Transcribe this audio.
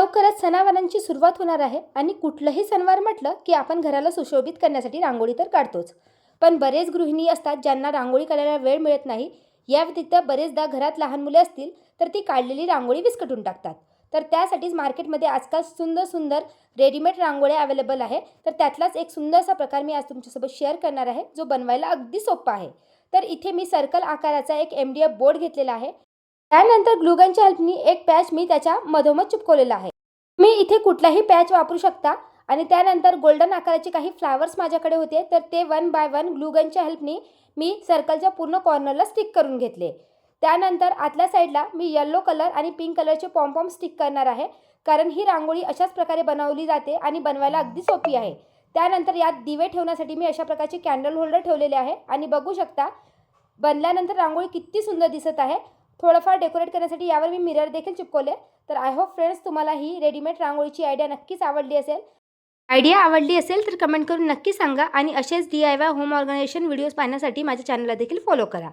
लवकरच सणावारांची सुरुवात होणार आहे आणि कुठलंही सणवार म्हटलं की आपण घराला सुशोभित करण्यासाठी रांगोळी तर काढतोच. पण बरेच गृहिणी असतात ज्यांना रांगोळी काढायला वेळ मिळत नाही. या व्यतिरिक्त बरेचदा घरात लहान मुले असतील तर ती काढलेली रांगोळी विस्कटून टाकतात. तर त्यासाठीच मार्केटमध्ये आजकाल सुंदर सुंदर रेडीमेड रांगोळ्या अवेलेबल आहे. तर त्यातलाच एक सुंदरसा प्रकार मी आज तुमच्यासोबत शेअर करणार आहे, जो बनवायला अगदी सोपा आहे. तर इथे मी सर्कल आकाराचा एक MDF बोर्ड घेतलेला आहे. त्यानंतर ग्लूगनच्या हेल्पनी एक पॅच मी त्याच्या मधोमध चिपकवलेला आहे. मी इथे कुठलाही पॅच वापरू शकता. आणि त्यानंतर गोल्डन आकाराचे काही फ्लावर्स माझ्याकडे होते, तर ते 1 बाय 1 ग्लूगनच्या हेल्पनी मी सर्कलच्या पूर्ण कॉर्नरला स्टिक करून घेतले. त्यानंतर आतल्या साईडला मी येलो कलर आणि पिंक कलरचे पॉम स्टिक करणार आहे, कारण ही रांगोळी अशाच प्रकारे बनवली जाते आणि बनवायला अगदी सोपी आहे. त्यानंतर यात दिवे ठेवण्यासाठी मी अशा प्रकारचे कॅन्डल होल्डर ठेवलेले आहे आणि बघू शकता बनल्यानंतर रांगोळी किती सुंदर दिसत आहे. थोडंफार डेकोरेट करण्यासाठी यावर मी मिरर देखील चिपकवले. तर आय होप फ्रेंड्स तुम्हाला ही रेडीमेड रांगोळीची आयडिया नक्कीच आवडली असेल. आयडिया आवडली असेल तर कमेंट करून नक्की सांगा आणि असेच DIY होम ऑर्गनायझेशन व्हिडिओज पाहण्यासाठी माझ्या चॅनलला देखील फॉलो करा.